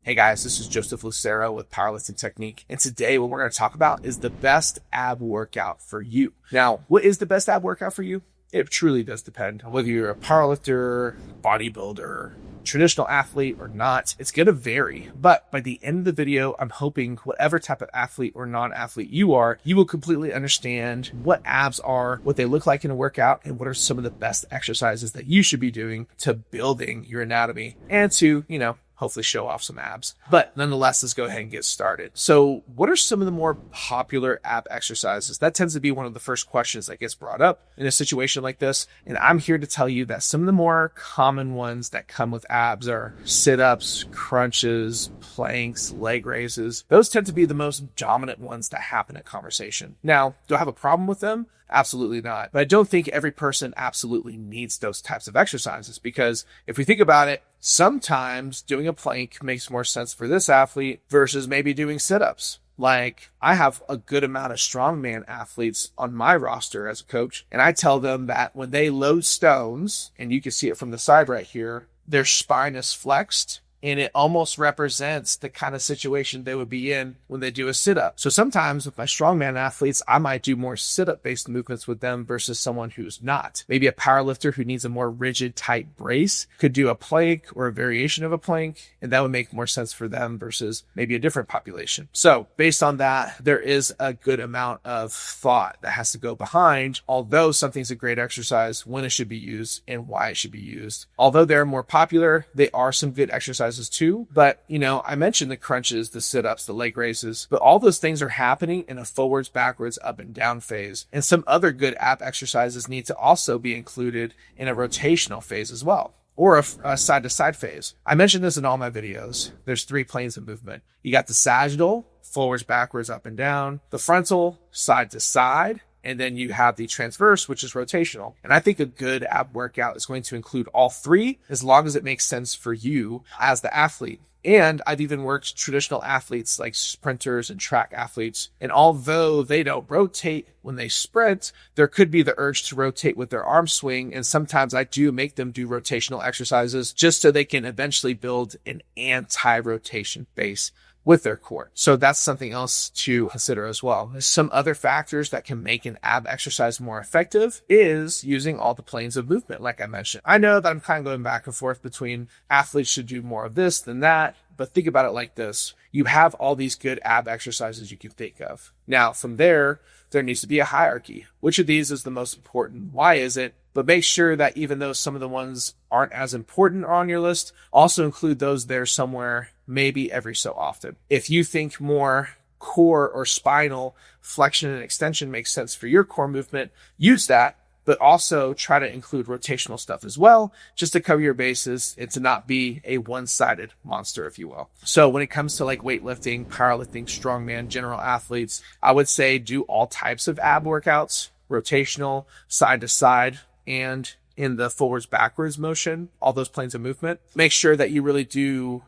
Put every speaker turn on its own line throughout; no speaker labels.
Hey guys, this is Joseph Lucero with Powerlifting Technique. And today what we're going to talk about is the best ab workout for you. Now, what is the best ab workout for you? It truly does depend on whether you're a powerlifter, bodybuilder, traditional athlete or not. It's going to vary. But by the end of the video, I'm hoping whatever type of athlete or non-athlete you are, you will completely understand what abs are, what they look like in a workout, and what are some of the best exercises that you should be doing to building your anatomy and to, hopefully show off some abs. But nonetheless, let's go ahead and get started. So what are some of the more popular ab exercises? That tends to be one of the first questions that gets brought up in a situation like this. And I'm here to tell you that some of the more common ones that come with abs are sit-ups, crunches, planks, leg raises. Those tend to be the most dominant ones that happen at conversation. Now, do I have a problem with them? Absolutely not. But I don't think every person absolutely needs those types of exercises, because if we think about it, sometimes doing a plank makes more sense for this athlete versus maybe doing sit-ups. Like, I have a good amount of strongman athletes on my roster as a coach, and I tell them that when they load stones, and you can see it from the side right here, their spine is flexed, and it almost represents the kind of situation they would be in when they do a sit-up. So sometimes with my strongman athletes, I might do more sit-up based movements with them versus someone who's not. Maybe a powerlifter who needs a more rigid, tight brace could do a plank or a variation of a plank, and that would make more sense for them versus maybe a different population. So based on that, there is a good amount of thought that has to go behind, although something's a great exercise, when it should be used and why it should be used. Although they're more popular, they are some good exercises too. But, I mentioned the crunches, the sit-ups, the leg raises, but all those things are happening in a forwards, backwards, up and down phase. And some other good ab exercises need to also be included in a rotational phase as well, or a side-to-side phase. I mentioned this in all my videos. There's 3 planes of movement. You got the sagittal, forwards, backwards, up and down, the frontal, side to side, and then you have the transverse, which is rotational. And I think a good ab workout is going to include all 3 as long as it makes sense for you as the athlete. And I've even worked traditional athletes like sprinters and track athletes. And although they don't rotate when they sprint, there could be the urge to rotate with their arm swing. And sometimes I do make them do rotational exercises just so they can eventually build an anti-rotation base with their core. So that's something else to consider as well. Some other factors that can make an ab exercise more effective is using all the planes of movement, like I mentioned. I know that I'm kind of going back and forth between athletes should do more of this than that, but think about it like this. You have all these good ab exercises you can think of. Now, from there needs to be a hierarchy. Which of these is the most important? Why is it? But make sure that even though some of the ones aren't as important on your list, also include those there somewhere, maybe every so often. If you think more core or spinal flexion and extension makes sense for your core movement, use that, but also try to include rotational stuff as well, just to cover your bases and to not be a one-sided monster, if you will. So when it comes to like weightlifting, powerlifting, strongman, general athletes, I would say do all types of ab workouts, rotational, side to side, and in the forwards backwards motion, all those planes of movement. Make sure that you really do,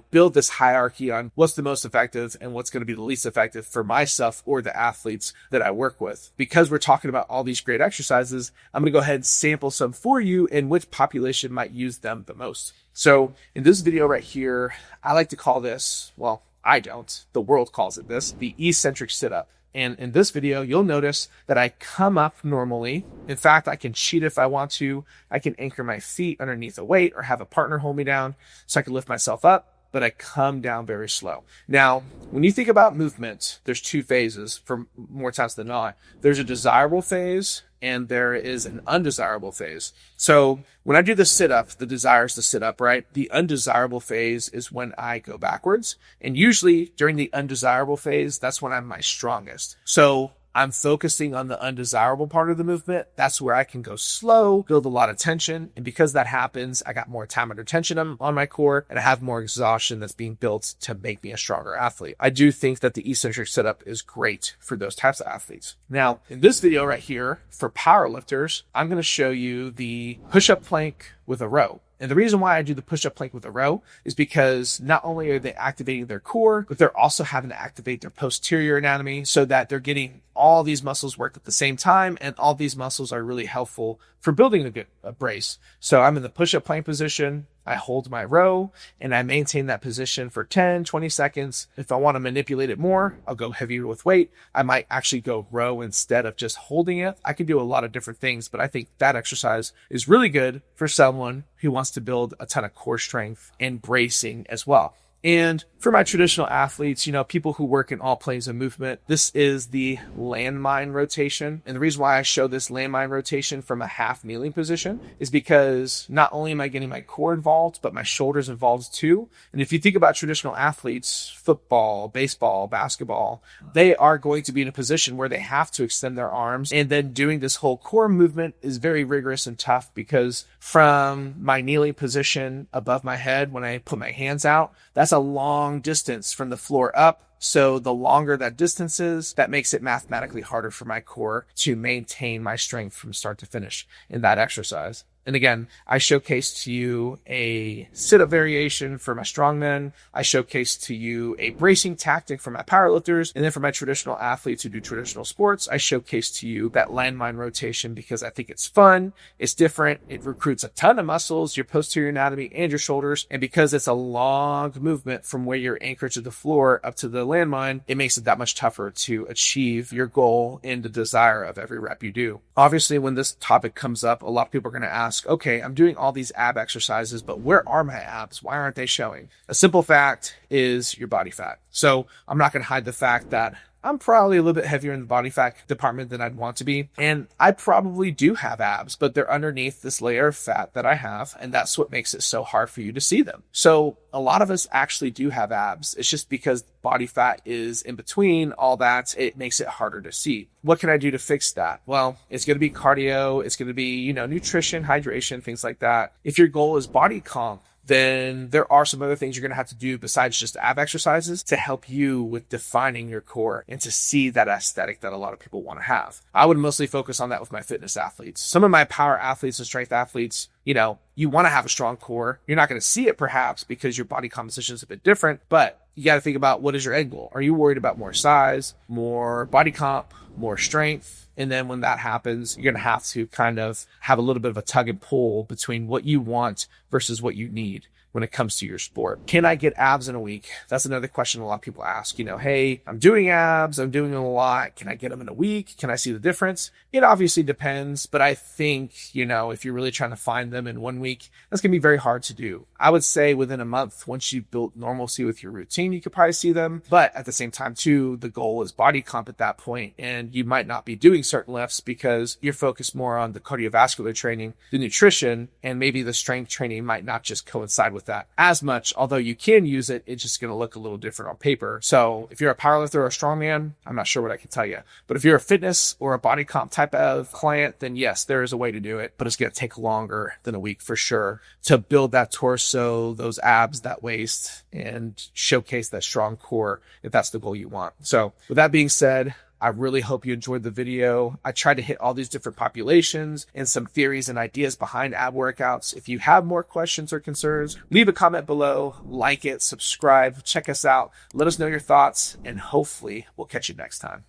build this hierarchy on what's the most effective and what's going to be the least effective for myself or the athletes that I work with. Because we're talking about all these great exercises, I'm going to go ahead and sample some for you and which population might use them the most. So in this video right here, I like to call this, well, I don't, the world calls it this, the eccentric sit-up. And in this video, you'll notice that I come up normally. In fact, I can cheat if I want to. I can anchor my feet underneath a weight or have a partner hold me down so I can lift myself up, but I come down very slow. Now, when you think about movement, there's 2 phases for more times than not. There's a desirable phase and there is an undesirable phase. So when I do the sit-up, the desire is to sit up, right? The undesirable phase is when I go backwards. And usually during the undesirable phase, that's when I'm my strongest. So I'm focusing on the undesirable part of the movement. That's where I can go slow, build a lot of tension. And because that happens, I got more time under tension on my core, and I have more exhaustion that's being built to make me a stronger athlete. I do think that the eccentric setup is great for those types of athletes. Now, in this video right here, for powerlifters, I'm going to show you the push-up plank with a row. And the reason why I do the push-up plank with a row is because not only are they activating their core, but they're also having to activate their posterior anatomy so that they're getting all these muscles worked at the same time. And all these muscles are really helpful for building a brace. So I'm in the push-up plank position. I hold my row and I maintain that position for 10, 20 seconds. If I want to manipulate it more, I'll go heavier with weight. I might actually go row instead of just holding it. I can do a lot of different things, but I think that exercise is really good for someone who wants to build a ton of core strength and bracing as well. And for my traditional athletes, people who work in all planes of movement, this is the landmine rotation. And the reason why I show this landmine rotation from a half kneeling position is because not only am I getting my core involved, but my shoulders involved too. And if you think about traditional athletes, football, baseball, basketball, they are going to be in a position where they have to extend their arms. And then doing this whole core movement is very rigorous and tough because from my kneeling position above my head, when I put my hands out, that's a long distance from the floor up. So the longer that distance is, that makes it mathematically harder for my core to maintain my strength from start to finish in that exercise. And again, I showcased to you a sit-up variation for my strongmen. I showcased to you a bracing tactic for my powerlifters. And then for my traditional athletes who do traditional sports, I showcased to you that landmine rotation because I think it's fun, it's different, it recruits a ton of muscles, your posterior anatomy and your shoulders. And because it's a long movement from where you're anchored to the floor up to the landmine, it makes it that much tougher to achieve your goal and the desire of every rep you do. Obviously, when this topic comes up, a lot of people are going to ask, okay, I'm doing all these ab exercises, but where are my abs? Why aren't they showing? A simple fact is your body fat. So I'm not going to hide the fact that I'm probably a little bit heavier in the body fat department than I'd want to be. And I probably do have abs, but they're underneath this layer of fat that I have. And that's what makes it so hard for you to see them. So a lot of us actually do have abs. It's just because body fat is in between all that, it makes it harder to see. What can I do to fix that? Well, it's going to be cardio. It's going to be, nutrition, hydration, things like that. If your goal is body comp, then there are some other things you're going to have to do besides just ab exercises to help you with defining your core and to see that aesthetic that a lot of people want to have. I would mostly focus on that with my fitness athletes. Some of my power athletes and strength athletes, you want to have a strong core. You're not going to see it perhaps because your body composition is a bit different, but you got to think about what is your end goal. Are you worried about more size, more body comp, more strength? And then when that happens, you're going to have to kind of have a little bit of a tug and pull between what you want versus what you need when it comes to your sport. Can I get abs in a week? That's another question a lot of people ask. Hey, I'm doing abs. I'm doing them a lot. Can I get them in a week? Can I see the difference? It obviously depends, but I think, if you're really trying to find them in 1 week, that's going to be very hard to do. I would say within a month, once you've built normalcy with your routine, you could probably see them. But at the same time, too, the goal is body comp at that point, and you might not be doing certain lifts because you're focused more on the cardiovascular training, the nutrition, and maybe the strength training might not just coincide with that as much. Although you can use it, it's just going to look a little different on paper. So if you're a powerlifter or a strongman, I'm not sure what I can tell you. But if you're a fitness or a body comp type of client, then yes, there is a way to do it, but it's going to take longer than a week for sure to build that torso, those abs, that waist, and showcase that strong core if that's the goal you want. So with that being said, I really hope you enjoyed the video. I tried to hit all these different populations and some theories and ideas behind ab workouts. If you have more questions or concerns, leave a comment below, like it, subscribe, check us out, let us know your thoughts, and hopefully we'll catch you next time.